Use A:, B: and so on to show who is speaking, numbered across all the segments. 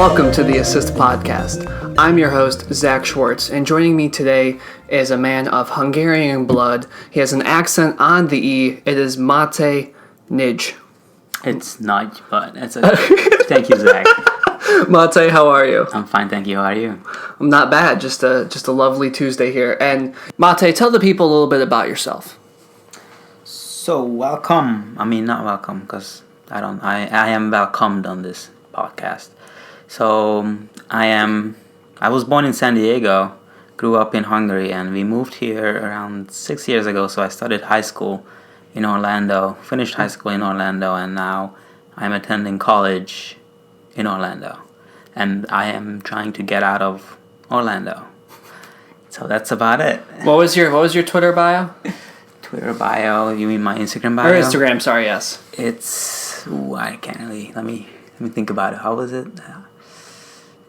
A: Welcome to the Assist Podcast. I'm your host, Zach Schwartz, and joining me today is a man of Hungarian blood. He has an accent on the E. It is Maté Nagy.
B: It's Nagy, but it's a... Thank you, Zach.
A: Maté, how are you?
B: I'm fine, thank you. How are you?
A: I'm not bad. Just a lovely Tuesday here. And Maté, tell the people a little bit about yourself.
B: So, welcome. I mean, not welcome, because I am welcomed on this podcast. So, I was born in San Diego, grew up in Hungary, and we moved here around 6 years ago. So I started high school in Orlando, finished high school in Orlando, and now I'm attending college in Orlando. And I am trying to get out of Orlando. So that's about it.
A: What was your Twitter bio?
B: Twitter bio? You mean my Instagram bio?
A: Or Instagram, sorry, yes.
B: It's... I can't really... Let me think about it. How was it?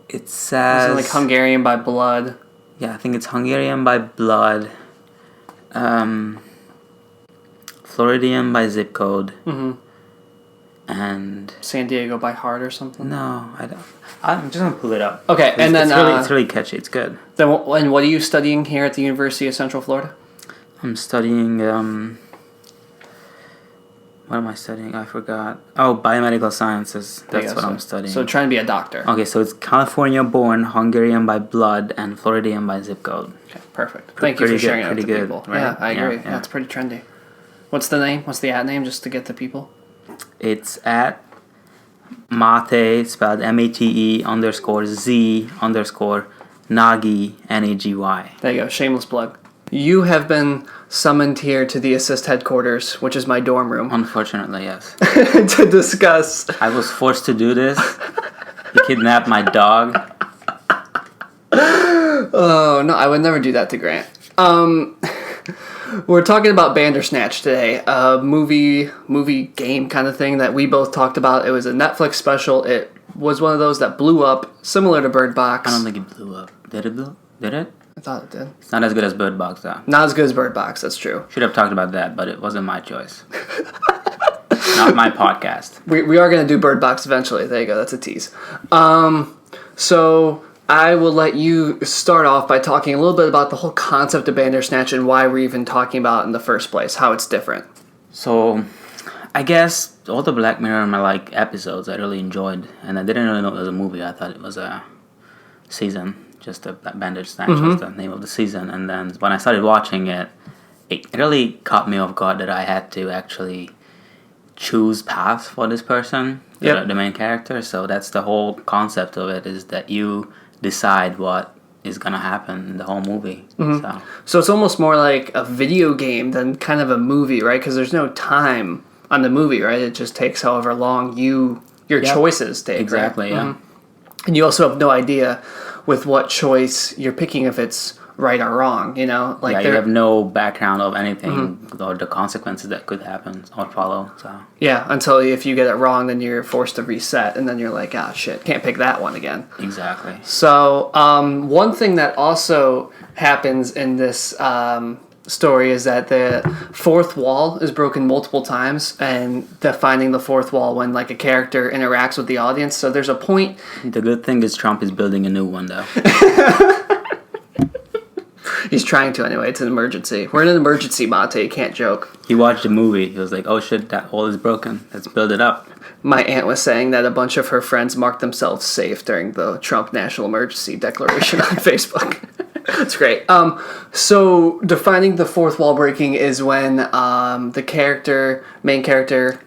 B: It says...
A: Is it like Hungarian by blood?
B: Yeah, I think it's Hungarian by blood. Floridian by zip code.
A: Mm-hmm.
B: And...
A: San Diego by heart or something?
B: No, I don't. I'm just going to pull it up.
A: Okay, and then...
B: It's really catchy. It's good.
A: Then, and what are you studying here at the University of Central Florida?
B: I'm studying... What am I studying? I forgot. Oh, biomedical sciences. That's what I'm studying.
A: So trying to be a doctor.
B: Okay, so it's California-born, Hungarian by blood, and Floridian by zip code.
A: Okay, perfect. Thank you for sharing that with the people.
B: Right?
A: Yeah, I agree.
B: Yeah.
A: That's pretty trendy. What's the name? What's the @ name, just to get the people?
B: It's at Maté, spelled MATE _Z_ Nagy, NAGY.
A: There you go. Shameless plug. You have been summoned here to the Assist headquarters, which is my dorm room.
B: Unfortunately, yes.
A: To discuss.
B: I was forced to do this. You kidnapped my dog.
A: Oh, no, I would never do that to Grant. We're talking about Bandersnatch today, a movie game kind of thing that we both talked about. It was a Netflix special. It was one of those that blew up, similar to Bird Box.
B: I don't think it blew up. Did it blow? Did it?
A: I thought it did.
B: It's not as good as Bird Box, though.
A: Not as good as Bird Box, that's true.
B: Should have talked about that, but it wasn't my choice. Not my podcast.
A: We are going to do Bird Box eventually. There you go. That's a tease. So I will let you start off by talking a little bit about the whole concept of Bandersnatch and why we're even talking about it in the first place, how it's different.
B: So, I guess all the Black Mirror episodes I really enjoyed, and I didn't really know it was a movie. I thought it was a season. Just a Bandersnatch was the name of the season. And then when I started watching it, it really caught me off guard that I had to actually choose paths for this person, the main character. So that's the whole concept of it, is that you decide what is going to happen in the whole movie.
A: Mm-hmm. So it's almost more like a video game than kind of a movie, right? Because there's no time on the movie, right? It just takes however long your choices take.
B: Exactly,
A: right?
B: yeah.
A: Mm-hmm. And you also have no idea with what choice you're picking, if it's right or wrong, you know?
B: You have no background of anything or the consequences that could happen or follow. So
A: yeah, until if you get it wrong, then you're forced to reset, and then you're like, shit, can't pick that one again.
B: Exactly.
A: So one thing that also happens in this story is that the fourth wall is broken multiple times, and finding the fourth wall when a character interacts with the audience. So there's a point.
B: The good thing is Trump is building a new one, though.
A: He's trying to anyway. It's an emergency. We're in an emergency, Maté. You can't joke.
B: He watched the movie. He was like, oh shit, that wall is broken. Let's build it up.
A: My aunt was saying that a bunch of her friends marked themselves safe during the Trump national emergency declaration on Facebook. That's great. So defining the fourth wall breaking is when the main character,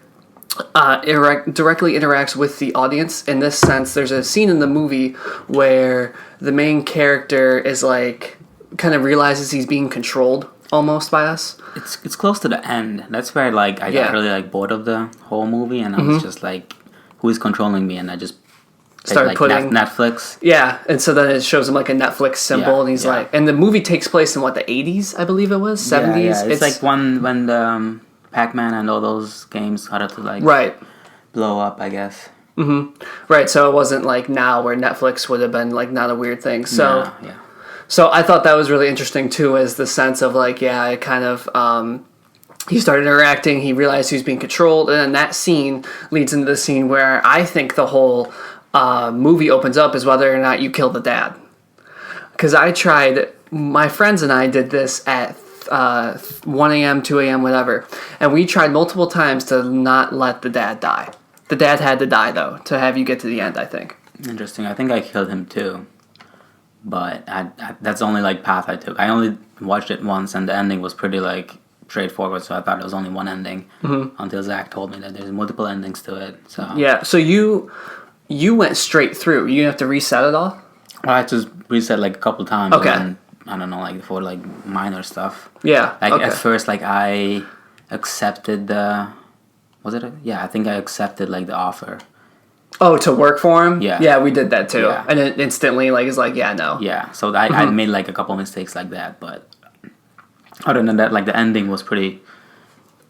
A: directly interacts with the audience. In this sense, there's a scene in the movie where the main character is kind of realizes he's being controlled almost by us.
B: It's close to the end. That's where I got really bored of the whole movie, and I was just who is controlling me? And I just
A: started putting
B: Netflix.
A: Yeah, and so then it shows him a Netflix symbol, and he's and the movie takes place in the 80s, I believe it was, 70s.
B: Yeah. It's when the Pac-Man and all those games started to blow up, I guess.
A: Mm-hmm. Right, so it wasn't now where Netflix would have been not a weird thing. So
B: yeah.
A: So I thought that was really interesting too, as the sense of it kind of he started interacting, he realized he was being controlled, and then that scene leads into the scene where I think the whole movie opens up is whether or not you kill the dad. Because my friends and I did this at 1 a.m., 2 a.m., whatever, and we tried multiple times to not let the dad die. The dad had to die, though, to have you get to the end, I think.
B: Interesting. I think I killed him too. But that's the only like path I took. I only watched it once, and the ending was pretty like straightforward. So I thought it was only one ending until Zach told me that there's multiple endings to it. So
A: yeah. So you went straight through. You didn't have to reset it all.
B: Well, I just reset like a couple times.
A: Okay.
B: And then, I don't know, like for like minor stuff.
A: Yeah.
B: Like
A: okay.
B: at first, like I accepted the. Was it? I think I accepted like the offer.
A: Oh, to work for him?
B: Yeah.
A: Yeah, we did that too.
B: Yeah.
A: And it instantly like is like, yeah, no.
B: Yeah. So I made like a couple mistakes like that, but other than that, like the ending was pretty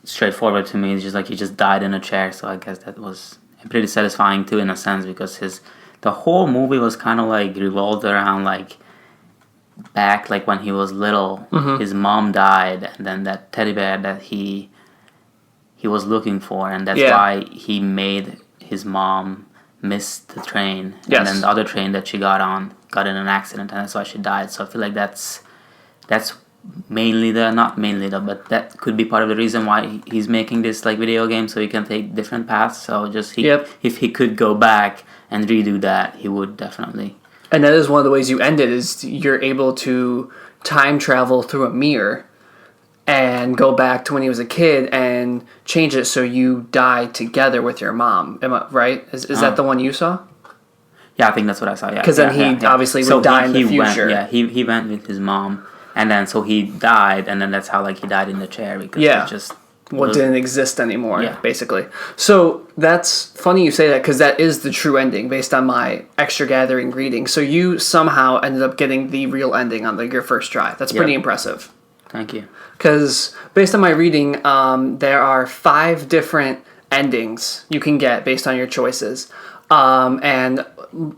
B: straightforward to me. It's just like he just died in a chair, so I guess that was pretty satisfying too in a sense because the whole movie was kind of like revolved around like back like when he was little, his mom died, and then that teddy bear that he was looking for, and that's why he made his mom miss the train,
A: yes.
B: and then the other train that she got in an accident, and that's why she died. So I feel like that's mainly not mainly but that could be part of the reason why he's making this like video game, so he can take different paths. So just if he could go back and redo that, he would definitely.
A: And that is one of the ways you end it, is you're able to time travel through a mirror and go back to when he was a kid and change it so you die together with your mom. Am I right? Is that the one you saw?
B: Yeah, I think that's what I saw, yeah.
A: Because then he obviously would die in the future.
B: He went with his mom, and then so he died, and then that's how like he died in the chair because it just...
A: didn't exist anymore, basically. So that's funny you say that, because that is the true ending based on my extra gathering reading. So you somehow ended up getting the real ending on your first try. That's pretty impressive.
B: Thank you.
A: Because based on my reading, there are 5 different endings you can get based on your choices. And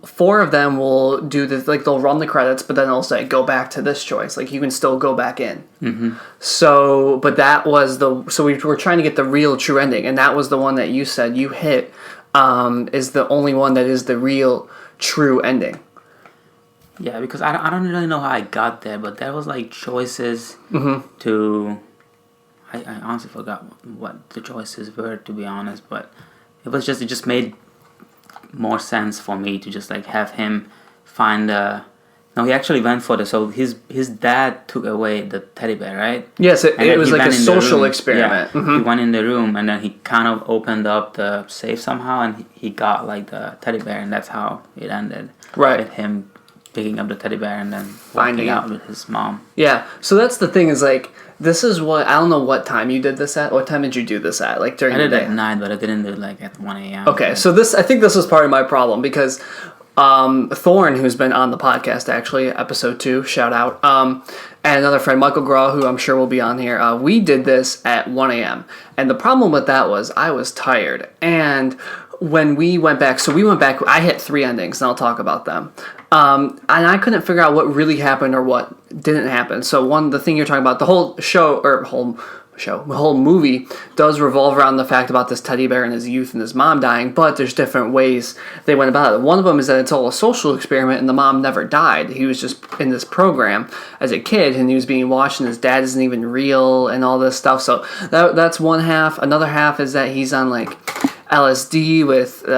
A: 4 of them will do they'll run the credits, but then they'll say, go back to this choice. Like, you can still go back in. Mm-hmm. So, but that was so we were trying to get the real true ending, and that was the one that you said you hit, is the only one that is the real true ending.
B: Yeah, because I don't really know how I got there, but there was like choices to... I honestly forgot what the choices were, to be honest, but it just made more sense for me to just like have him find No, he actually went for so his dad took away the teddy bear, right?
A: Yes, it was like a social experiment.
B: Yeah, he went in the room, and then he kind of opened up the safe somehow, and he got like the teddy bear, and that's how it ended.
A: Right.
B: With him picking up the teddy bear and then
A: finding
B: out with his mom.
A: Yeah, so that's the thing, is like, this is what, I don't know what time you did this at. What time did you do this at? Like during the day?
B: I did it at 9, but I didn't do it like at 1 a.m.
A: Okay, so I think this was part of my problem, because Thorn, who's been on the podcast actually, episode 2, shout out, and another friend, Michael Graw, who I'm sure will be on here, we did this at 1 a.m. And the problem with that was I was tired, and when we went back, I hit 3 endings, and I'll talk about them. And I couldn't figure out what really happened or what didn't happen. So the thing you're talking about, the whole movie does revolve around the fact about this teddy bear and his youth and his mom dying, but there's different ways they went about it. One of them is that it's all a social experiment, and the mom never died. He was just in this program as a kid, and he was being watched, and his dad isn't even real, and all this stuff. So that's one half. Another half is that he's on like LSD with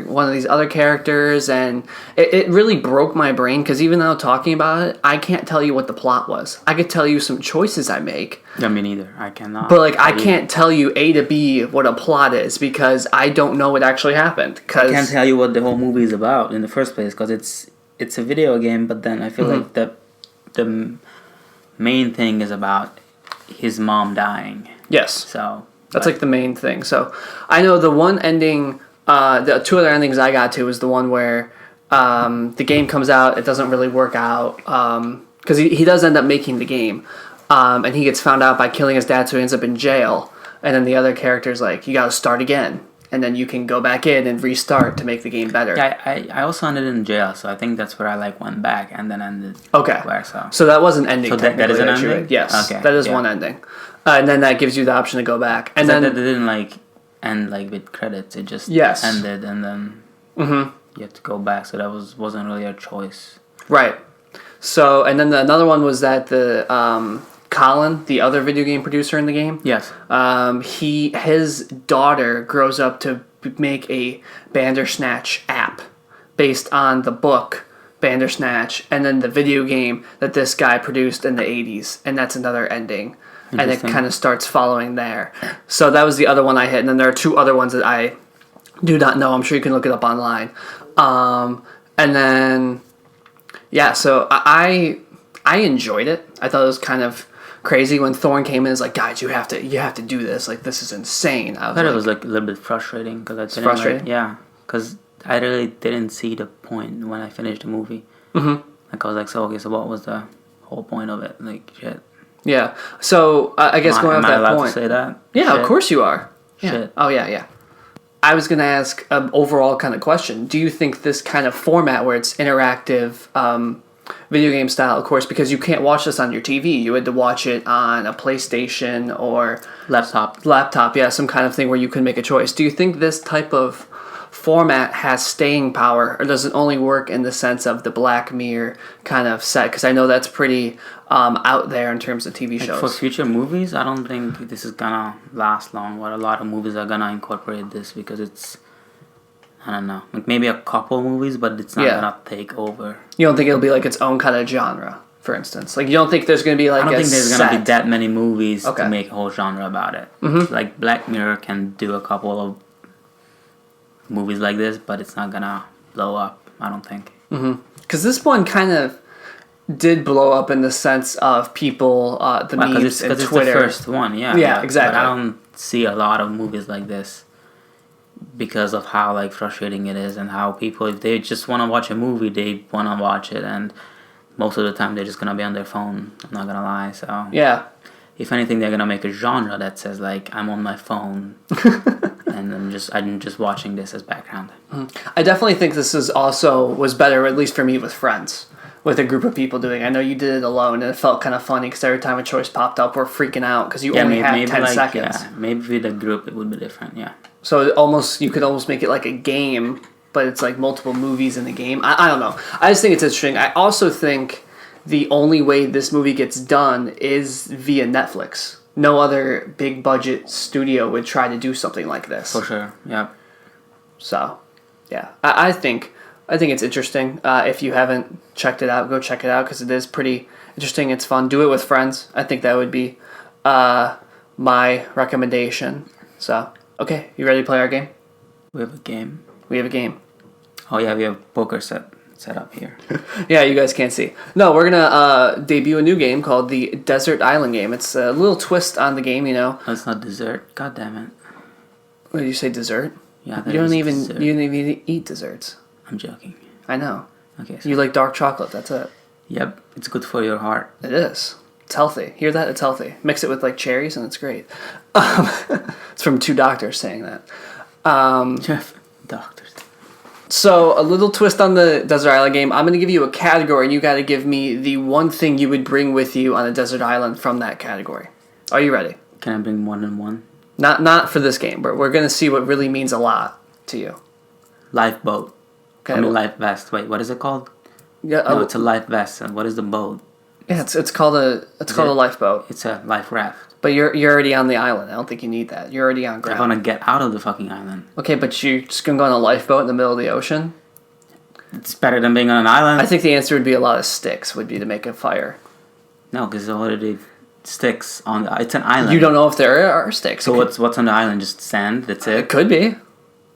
A: one of these other characters, and it really broke my brain, because even though talking about it, I can't tell you what the plot was. I could tell you some choices I make.
B: Yeah, me neither. I cannot.
A: But like, I can't tell you A to B what a plot is, because I don't know what actually happened.
B: I can't tell you what the whole movie is about in the first place, because it's a video game. But then I feel like the main thing is about his mom dying.
A: Yes.
B: So.
A: That's like the main thing. So I know the one ending, the 2 other endings I got to was the one where the game comes out, it doesn't really work out, because he does end up making the game, and he gets found out by killing his dad, so he ends up in jail, and then the other character's like, you gotta start again, and then you can go back in and restart to make the game better.
B: Yeah, I also ended in jail, so I think that's where I like went back and then ended.
A: Okay.
B: So
A: that was an ending.
B: So that is an ending?
A: Yes.
B: Okay.
A: That is one ending. And then that gives you the option to go back. And then
B: that didn't like end like with credits. It just ended, and then.
A: Mm-hmm.
B: you had to go back, so that wasn't really a choice.
A: Right. So, and then another one was that the Colin, the other video game producer in the game.
B: Yes.
A: His daughter grows up to make a Bandersnatch app based on the book Bandersnatch, and then the video game that this guy produced in the 80s, and that's another ending. And it kind of starts following there. So that was the other one I hit, and then there are two other ones that I do not know. I'm sure you can look it up online. And then, yeah, so I enjoyed it. I thought it was kind of crazy when Thorne came in. It's like, guys, you have to do this. Like, this is insane.
B: I thought it was like a little bit frustrating because I didn't.
A: Frustrating?
B: Yeah, because I really didn't see the point when I finished the movie.
A: Mm-hmm.
B: Like I was like, so what was the whole point of it? Like, shit.
A: Yeah. So I guess going off that point.
B: Am I allowed to say that?
A: Yeah,
B: Shit.
A: of course you are. Yeah.
B: Shit.
A: Oh yeah. I was gonna ask an overall kind of question. Do you think this kind of format where it's interactive, video game style, of course, because you can't watch this on your TV, you had to watch it on a PlayStation or laptop, yeah, some kind of thing where you can make a choice. Do you think this type of format has staying power, or does it only work in the sense of the Black Mirror kind of set? Because I know that's pretty out there in terms of TV shows.
B: For future movies, I don't think this is gonna last long. What a lot of movies are gonna incorporate this because it's, I don't know, like maybe a couple movies, but it's not gonna take over.
A: You don't think it'll be like its own kind of genre, for instance? Like, you don't think there's gonna be like
B: I don't think there's gonna be that many movies
A: to
B: make a whole genre about it.
A: Mm-hmm.
B: Like Black Mirror can do a couple of movies like this, but it's not gonna blow up, I don't think.
A: Because this one kind of did blow up in the sense of people, the memes and Twitter.
B: It's the first one, yeah.
A: Yeah, exactly.
B: But I don't see a lot of movies like this because of how like frustrating it is and how people, if they just want to watch a movie, they want to watch it, and most of the time they're just gonna be on their phone. I'm not gonna lie. So
A: yeah.
B: If anything, they're gonna make a genre that says like I'm on my phone and I'm just watching this as background.
A: I definitely think this was better, at least for me, with friends, with a group of people doing it. I know you did it alone, and it felt kind of funny because every time a choice popped up, we're freaking out because you only have 10 seconds.
B: Yeah, maybe with a group it would be different. Yeah.
A: So you could almost make it like a game, but it's like multiple movies in the game. I don't know. I just think it's interesting. I also think the only way this movie gets done is via Netflix. No other big budget studio would try to do something like this.
B: For sure, yeah.
A: So, yeah, I think it's interesting. If you haven't checked it out, go check it out because it is pretty interesting. It's fun. Do it with friends. I think that would be my recommendation. So, okay, you ready to play our game?
B: We have a game.
A: Oh
B: yeah, we have poker set up here.
A: Yeah, you guys can't see. No, we're gonna debut a new game called the Desert Island game. It's a little twist on the game, you know.
B: Oh, it's not dessert. God damn it.
A: What did you say, dessert?
B: Yeah,
A: you don't even eat desserts.
B: I'm joking.
A: I know.
B: Okay. So
A: you like dark chocolate. That's it.
B: Yep, it's good for your heart.
A: It is. It's healthy. Hear that? It's healthy. Mix it with like cherries, and it's great. It's from two doctors saying that.
B: Jeff, doctors.
A: So, a little twist on the Desert Island game. I'm going to give you a category, and you got to give me the one thing you would bring with you on a desert island from that category. Are you ready?
B: Can I bring more than one?
A: Not for this game, but we're going to see what really means a lot to you.
B: Lifeboat.
A: Okay.
B: Life vest. Wait, what is it called?
A: Yeah.
B: No, it's a life vest. And what is the boat?
A: Yeah, it's called a lifeboat.
B: It's a life raft.
A: But you're already on the island. I don't think you need that. You're already on ground.
B: I want to get out of the fucking island.
A: Okay, but you're just going to go on a lifeboat in the middle of the ocean?
B: It's better than being on an island.
A: I think the answer would be a lot of sticks would be to make a fire.
B: No, because there's already sticks on it's an island.
A: You don't know if there are sticks.
B: So what's on the island? Just sand? That's it?
A: It could be.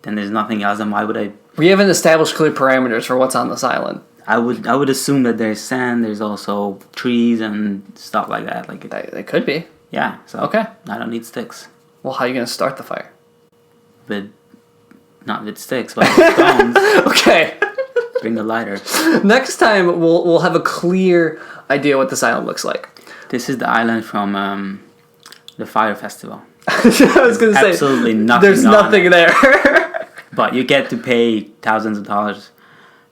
B: Then there's nothing else, and why would I...
A: We haven't established clear parameters for what's on this island.
B: I would assume that there's sand, there's also trees and stuff like that. Like
A: It could be.
B: Yeah, so
A: okay.
B: I don't need sticks.
A: Well, how are you going to start the fire?
B: Not with sticks, but with stones.
A: Okay.
B: Bring the lighter.
A: Next time, we'll have a clear idea what this island looks like.
B: This is the island from the Fire Festival.
A: I was going to say,
B: absolutely nothing.
A: There's nothing there.
B: But you get to pay thousands of dollars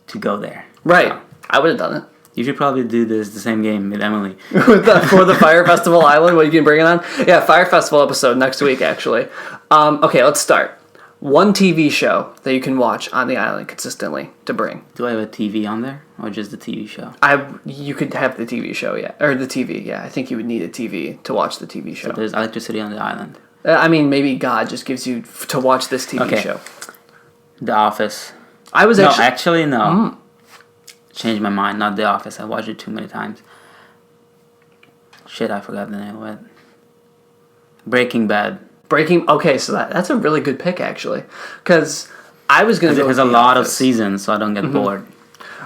B: to go there.
A: Right.
B: So,
A: I would have done it.
B: You should probably do the same game with Emily.
A: For the Fire Festival Island, what you can bring it on? Yeah, Fire Festival episode next week, actually. Okay, let's start. one TV show that you can watch on the island consistently to bring.
B: Do I have a TV on there, or just the TV show?
A: You could have the TV show, yeah, or the TV, yeah. I think you would need a TV to watch the TV show.
B: So there's electricity on the island.
A: I mean, maybe God just gives you to watch this TV show.
B: The Office.
A: No.
B: Changed my mind. Not The Office. I watched it too many times. Shit, I forgot the name of it. Breaking Bad.
A: Okay, so that's a really good pick, actually. Because I was going to go
B: it has a lot of seasons, so I don't get bored.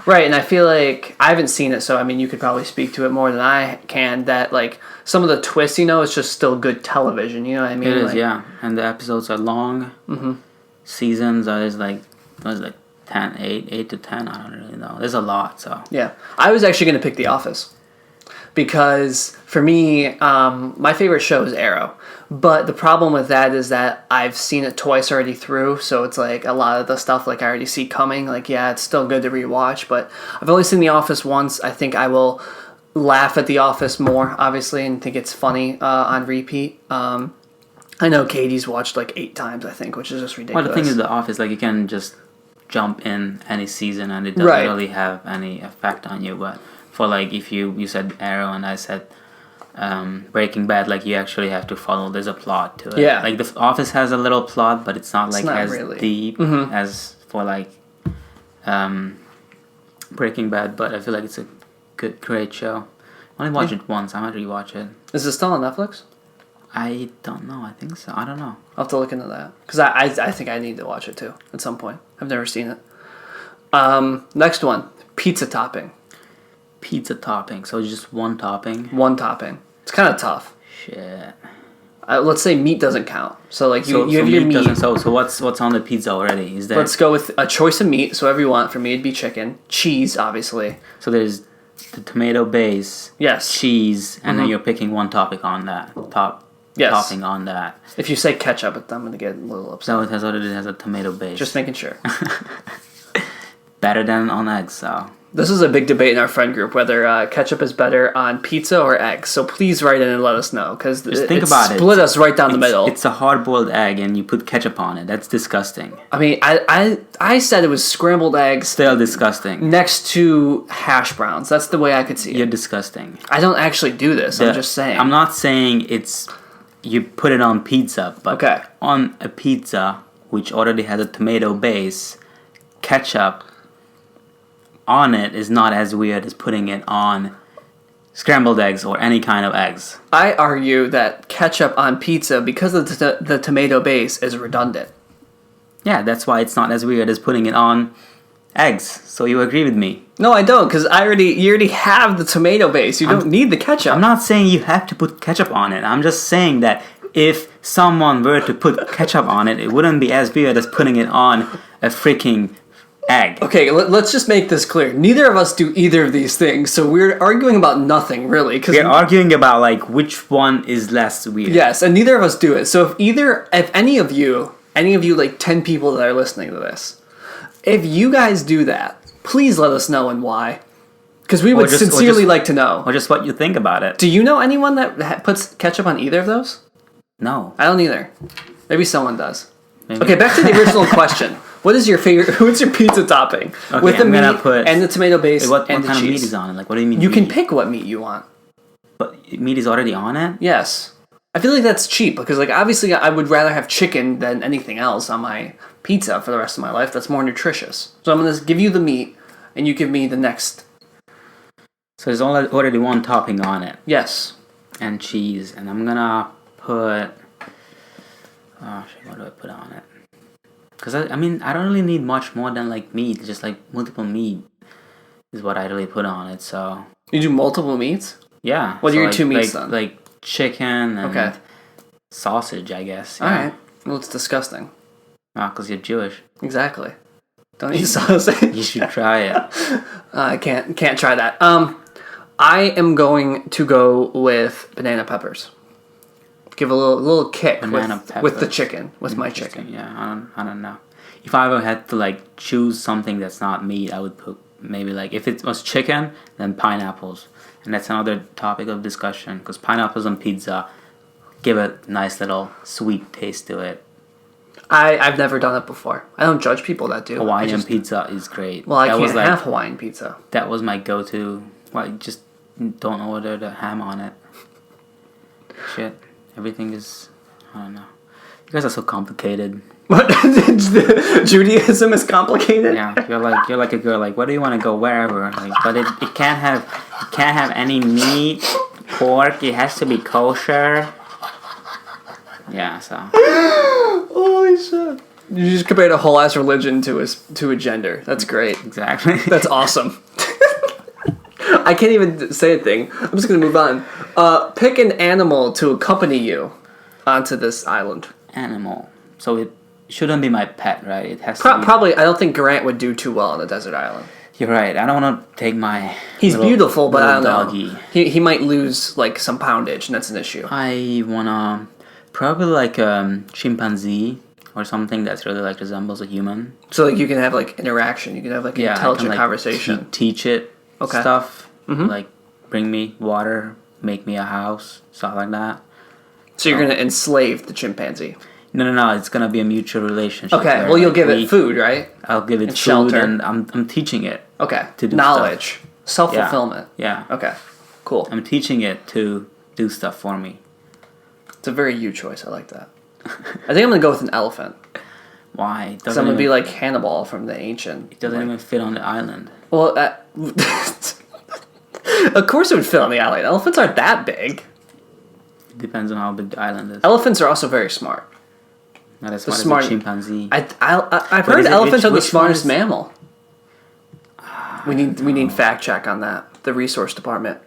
A: Right, and I feel like I haven't seen it, so I mean, you could probably speak to it more than I can. That like some of the twists, it's just still good television. You know what I mean?
B: It is, yeah. And the episodes are long. Seasons are like 10, 8 to 10. I don't really know. There's a lot, so
A: yeah. I was actually going to pick The Office because for me, my favorite show is Arrow. But the problem with that is that I've seen it twice already through, so it's like a lot of the stuff like I already see coming. Like, yeah, it's still good to rewatch, but I've only seen The Office once. I think I will laugh at The Office more, obviously, and think it's funny on repeat. I know Katie's watched like 8 times, I think, which is just ridiculous.
B: Well, the thing is, The Office, like, you can just jump in any season and it doesn't really have any effect on you. But for like, if you said Arrow and I said Breaking Bad, like you actually have to follow. There's a plot to it.
A: Yeah.
B: Like The Office has a little plot, but it's not as
A: really
B: deep as for like Breaking Bad. But I feel like it's a great show. I only watched it once. I might rewatch it.
A: Is it still on Netflix?
B: I don't know. I think so. I don't know.
A: I'll have to look into that because I think I need to watch it too at some point. I've never seen it. Next one, pizza topping.
B: Pizza topping. So just one topping.
A: One topping. It's kind of tough.
B: Shit.
A: Let's say meat doesn't count. So like you have your meat.
B: So what's on the pizza already? Is there?
A: Let's go with a choice of meat. So whatever you want. For me, it'd be chicken, cheese, obviously.
B: So there's the tomato base.
A: Yes.
B: Cheese, and then you're picking one topic on that topping on that.
A: If you say ketchup, I'm gonna get a little upset.
B: No, it has a tomato base.
A: Just making sure.
B: Better than on eggs, so.
A: This is a big debate in our friend group whether ketchup is better on pizza or eggs. So please write in and let us know because
B: think about it.
A: Split us right down the middle.
B: It's a hard-boiled egg and you put ketchup on it. That's disgusting.
A: I mean, I said it was scrambled eggs.
B: Still disgusting.
A: Next to hash browns. That's the way I could see it.
B: You're disgusting.
A: I don't actually do this. I'm just saying.
B: I'm not saying it's you put it on pizza, but on a pizza which already has a tomato base, ketchup on it is not as weird as putting it on scrambled eggs or any kind of eggs.
A: I argue that ketchup on pizza, because of the tomato base, is redundant.
B: Yeah, that's why it's not as weird as putting it on eggs. So you agree with me?
A: No, I don't, because you already have the tomato base. You don't need the ketchup.
B: I'm not saying you have to put ketchup on it. I'm just saying that if someone were to put ketchup on it, it wouldn't be as weird as putting it on a freaking egg.
A: Okay, let's just make this clear. Neither of us do either of these things, so we're arguing about nothing, really.
B: We're arguing about, like, which one is less weird.
A: Yes, and neither of us do it. So if any of you, like 10 people that are listening to this, if you guys do that, please let us know and why. Because we would sincerely like to know.
B: Or just what you think about it.
A: Do you know anyone that puts ketchup on either of those?
B: No.
A: I don't either. Maybe someone does. Maybe. Okay, back to the original question. What is your favorite? What's your pizza topping?
B: Okay,
A: with the meat and the tomato base and the cheese.
B: What kind of meat is on it? Like, what do you mean?
A: You can pick what meat you want.
B: But meat is already on it?
A: Yes. I feel like that's cheap because, like, obviously, I would rather have chicken than anything else on my pizza for the rest of my life. That's more nutritious. So I'm gonna give you the meat, and you give me the next.
B: So there's already one topping on it.
A: Yes.
B: And cheese, and I'm gonna put. Oh shit! What do I put on it? Because, I mean, I don't really need much more than, like, meat. Just, like, multiple meat is what I really put on it, so...
A: You do multiple meats?
B: Yeah.
A: What are your 2 meats, then?
B: Like, chicken and sausage, I guess. Yeah.
A: Alright. Well, it's disgusting.
B: Because you're Jewish.
A: Exactly. Don't eat sausage.
B: You should try it.
A: I can't try that. I am going to go with banana peppers. Give a little kick with the chicken, with my chicken.
B: Yeah, I don't know. If I ever had to, like, choose something that's not meat, I would put maybe, like, if it was chicken, then pineapples. And that's another topic of discussion, because pineapples on pizza give a nice little sweet taste to it.
A: I've never done it before. I don't judge people that do.
B: Hawaiian pizza is great.
A: Well, I can't have Hawaiian pizza.
B: That was my go-to. Well, just don't order the ham on it. Shit. Everything is... I don't know. You guys are so complicated.
A: What? Judaism is complicated?
B: Yeah, you're like a girl. Like, what do you want to go wherever? Like, but it can't have any meat, pork. It has to be kosher. Yeah, so.
A: Holy shit! You just compared a whole ass religion to a gender. That's great.
B: Exactly.
A: That's awesome. I can't even say a thing. I'm just gonna move on. Pick an animal to accompany you onto this island.
B: Animal. So it shouldn't be my pet, right? It has to be...
A: Probably. I don't think Grant would do too well on a desert island.
B: You're right. I don't want to take my...
A: He's beautiful, but I don't
B: doggy.
A: know. He might lose like some poundage, and that's an issue.
B: I wanna probably like a chimpanzee or something that's really like resembles a human.
A: So like you can have like interaction. You can have like intelligent conversation.
B: Teach it stuff.
A: Mm-hmm.
B: Like bring me water, make me a house, stuff like that.
A: So you're gonna enslave the chimpanzee.
B: No. It's gonna be a mutual relationship.
A: Okay. Well, you'll give it food, right?
B: I'll give it food,
A: shelter,
B: and I'm teaching it.
A: Okay.
B: To do
A: knowledge, self-fulfillment.
B: Yeah.
A: Okay. Cool.
B: I'm teaching it to do stuff for me.
A: It's a very you choice. I like that. I think I'm gonna go with an elephant.
B: Why?
A: Because I'm gonna be like Hannibal from the ancient.
B: It doesn't even fit on the island.
A: Well, of course it would fit on the island. Elephants aren't that big.
B: It depends on how big the island is.
A: Elephants are also very smart.
B: Not as smart as a chimpanzee.
A: I've heard elephants are the smartest mammal. We need fact check on that. The resource department.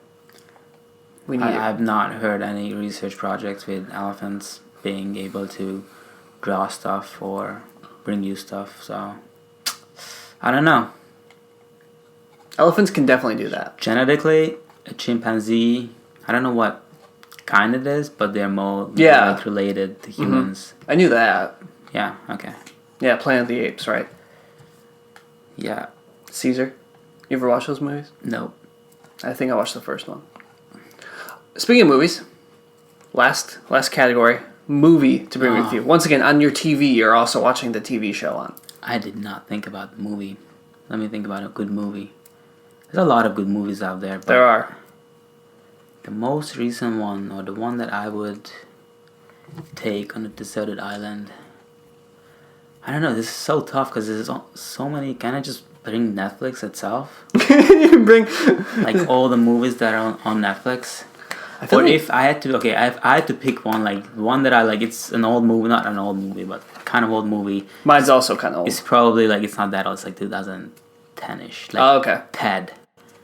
B: I've not heard any research projects with elephants being able to draw stuff or bring you stuff, so I don't know.
A: Elephants can definitely do that.
B: Genetically, a chimpanzee, I don't know what kind it is, but they're more like related to humans.
A: I knew that.
B: Yeah, okay.
A: Yeah, Planet of the Apes, right?
B: Yeah.
A: Caesar. You ever watch those movies?
B: Nope.
A: I think I watched the first one. Speaking of movies, last category, movie to bring with you. Once again, on your TV, you're also watching the TV show on.
B: I did not think about the movie. Let me think about a good movie. There's a lot of good movies out there. But
A: there are.
B: The most recent one, or the one that I would take on a deserted island, I don't know, this is so tough because there's so many. Can I just bring Netflix itself?
A: You bring...
B: like all the movies that are on Netflix? Or if I had to, I had to pick one, like one that I like, it's an old movie, not an old movie, but kind of old movie.
A: Mine's also kind of old.
B: It's probably like, it's not that old, it's like 2010-ish. Like
A: oh, okay.
B: Ted.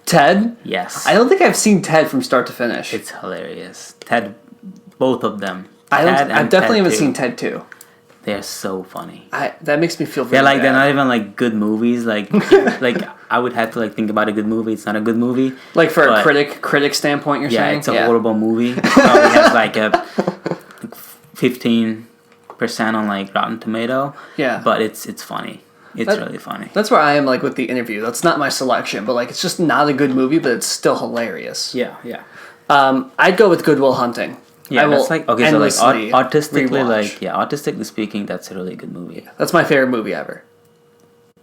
A: Ted?
B: Yes.
A: I don't think I've seen Ted from start to finish.
B: It's hilarious. Ted, both of them.
A: I definitely haven't seen Ted 2.
B: They're so funny.
A: That makes me feel very bad.
B: They're not even like good movies. Like like I would have to like think about a good movie. It's not a good movie.
A: Like for a critic standpoint, you're saying?
B: Yeah, it's a horrible movie. It probably has like a 15% on like Rotten Tomato.
A: Yeah.
B: But it's funny. It's really funny.
A: That's where I am like with The Interview. That's not my selection, but like it's just not a good movie, but it's still hilarious.
B: Yeah.
A: I'd go with Good Will Hunting.
B: Yeah, that's like okay. So like artistically speaking, that's a really good movie.
A: Yeah, that's my favorite movie ever.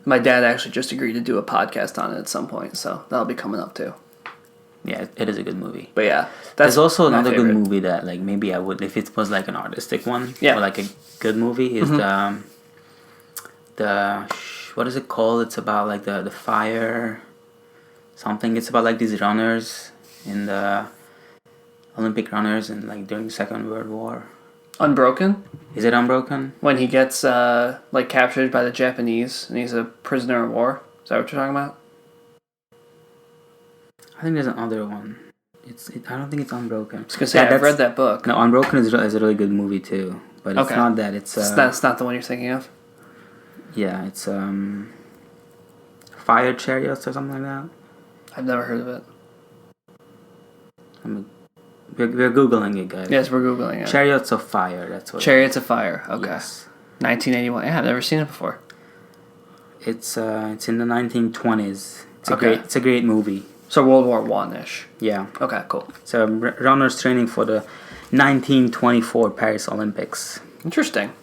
A: My dad actually just agreed to do a podcast on it at some point, so that'll be coming up too.
B: Yeah, it is a good movie.
A: But yeah,
B: there's also another good movie that like maybe I would if it was like an artistic one.
A: Yeah.
B: Or like a good movie is the what is it called? It's about like the fire something. It's about like these runners in the Olympic runners and like during the Second World War. Unbroken? Is it Unbroken?
A: When he gets like captured by the Japanese and he's a prisoner of war. Is that what you're talking about?
B: I think there's another one. I don't think it's Unbroken. I was gonna
A: say I've read that book.
B: No, Unbroken is a really good movie too, but it's not that.
A: That's not the one you're thinking of.
B: Yeah, it's Fire Chariots or something like that.
A: I've never heard of it.
B: We're Googling it, guys.
A: Yes, we're Googling it.
B: Chariots of Fire, that's what
A: Chariots of Fire, okay.
B: Yes.
A: 1981. Yeah, I've never seen it before.
B: It's in the 1920s. It's a great movie.
A: So World War One-ish.
B: Yeah.
A: Okay, cool.
B: So runners training for the 1924 Paris Olympics.
A: Interesting.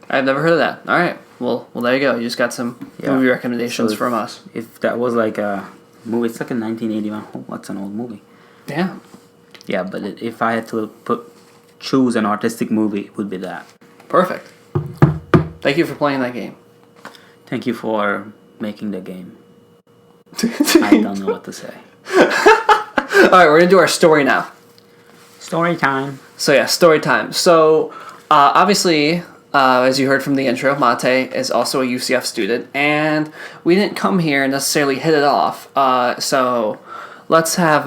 A: I've never heard of that. All right. Well, there you go. You just got some movie recommendations from us.
B: If that was like a movie, it's like a 1981. Oh, what's an old movie?
A: Yeah.
B: Yeah, but if I had to choose an artistic movie, it would be that.
A: Perfect. Thank you for playing that game.
B: Thank you for making the game. I don't know what to say.
A: All right, we're going to do our story now.
B: Story time.
A: So, yeah, story time. So, obviously, as you heard from the intro, Maté is also a UCF student, and we didn't come here and necessarily hit it off. So, let's have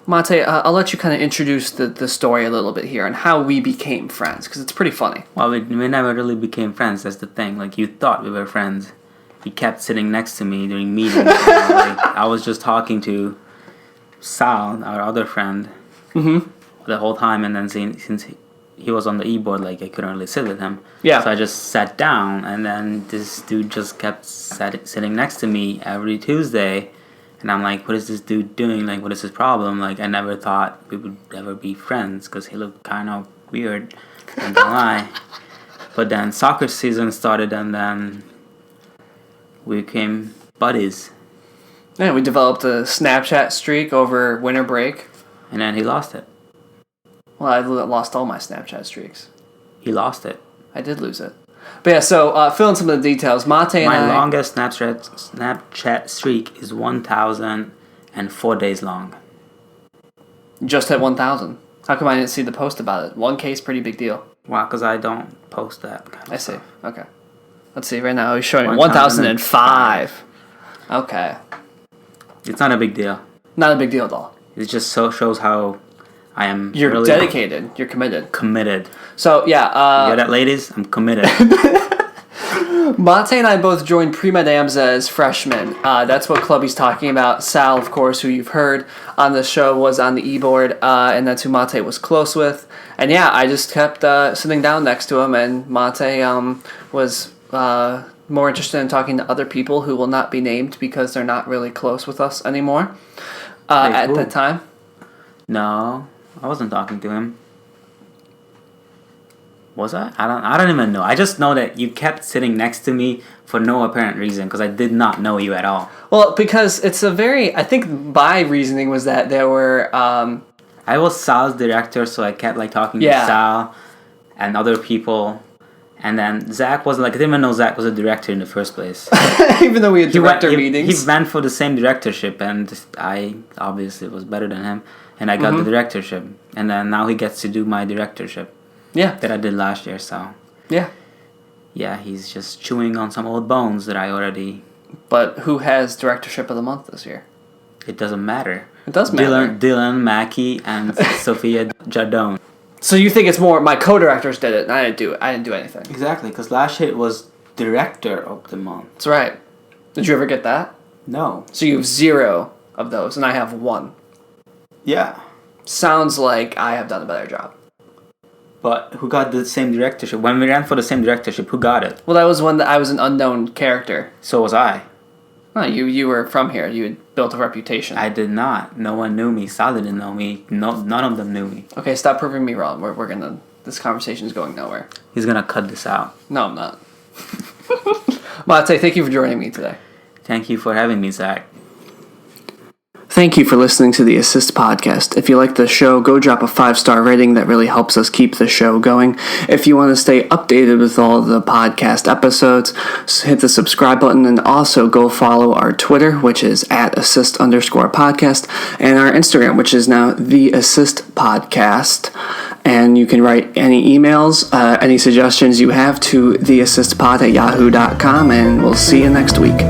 A: Maté. I'll let you kind of introduce the story a little bit here and how we became friends, because it's pretty funny.
B: Well, we never really became friends. That's the thing. Like, you thought we were friends. He kept sitting next to me during meetings. I was just talking to Sal, our other friend, the whole time, and then since he was on the e-board, like, I couldn't really sit with him.
A: Yeah.
B: So I just sat down, and then this dude just kept sitting next to me every Tuesday, and I'm like, what is this dude doing? Like, what is his problem? Like, I never thought we would ever be friends, because he looked kind of weird, not gonna lie. But then soccer season started, and then we became buddies.
A: Yeah, we developed a Snapchat streak over winter break.
B: And then he lost it.
A: Well, I lost all my Snapchat streaks.
B: He lost it.
A: I did lose it. But yeah, so fill in some of the details. Maté and
B: My longest Snapchat streak is 1,004 days long.
A: Just hit 1,000. How come I didn't see the post about it? 1K is pretty big deal.
B: Wow, because I don't post that kind of
A: I see.
B: stuff.
A: Okay. Let's see. Right now he's showing 1,005. Okay.
B: It's not a big deal.
A: Not a big deal at all.
B: It just shows how I am.
A: You're
B: really
A: dedicated. You're committed.
B: Committed.
A: So, yeah.
B: You hear that, ladies? I'm committed.
A: Maté and I both joined Prima Dams as freshmen. That's what club he's talking about. Sal, of course, who you've heard on the show, was on the e-board, and that's who Maté was close with. And yeah, I just kept sitting down next to him, and Maté was more interested in talking to other people who will not be named because they're not really close with us anymore at the time.
B: No, I wasn't talking to him. Was I? I don't even know. I just know that you kept sitting next to me for no apparent reason because I did not know you at all.
A: Well, because it's a very... I think my reasoning was that there were...
B: I was Sal's director, so I kept like talking to Sal and other people. And then Zach wasn't like... I didn't even know Zach was a director in the first place.
A: Even though we had director meetings.
B: He ran for the same directorship, and I obviously was better than him. And I got the directorship. And then now he gets to do my directorship.
A: Yeah.
B: That I did last year, so...
A: Yeah.
B: Yeah, he's just chewing on some old bones that I already...
A: But who has directorship of the month this year?
B: It doesn't matter.
A: It does matter.
B: Dylan Mackey and Sophia Jardone.
A: So you think it's more my co-directors did it and I didn't do anything.
B: Exactly, because last year it was director of the month.
A: That's right. Did you ever get that?
B: No.
A: So you have 0 of those and I have 1.
B: Yeah.
A: Sounds like I have done a better job.
B: But who got the same directorship? When we ran for the same directorship, who got it?
A: Well, that was when I was an unknown character.
B: So was I.
A: No, you were from here. You had built a reputation.
B: I did not. No one knew me. Sal didn't know me. No, none of them knew me.
A: Okay, stop proving me wrong. We're gonna... This conversation is going nowhere.
B: He's gonna cut this out.
A: No, I'm not. Maté, thank you for joining me today.
B: Thank you for having me, Zach.
A: Thank you for listening to the Assist Podcast. If you like the show, go drop a 5-star rating. That really helps us keep the show going. If you want to stay updated with all the podcast episodes, hit the subscribe button and also go follow our Twitter, which is @assist_podcast, and our Instagram, which is now the Assist Podcast. And you can write any emails, any suggestions you have to theassistpod@yahoo.com, and we'll see you next week.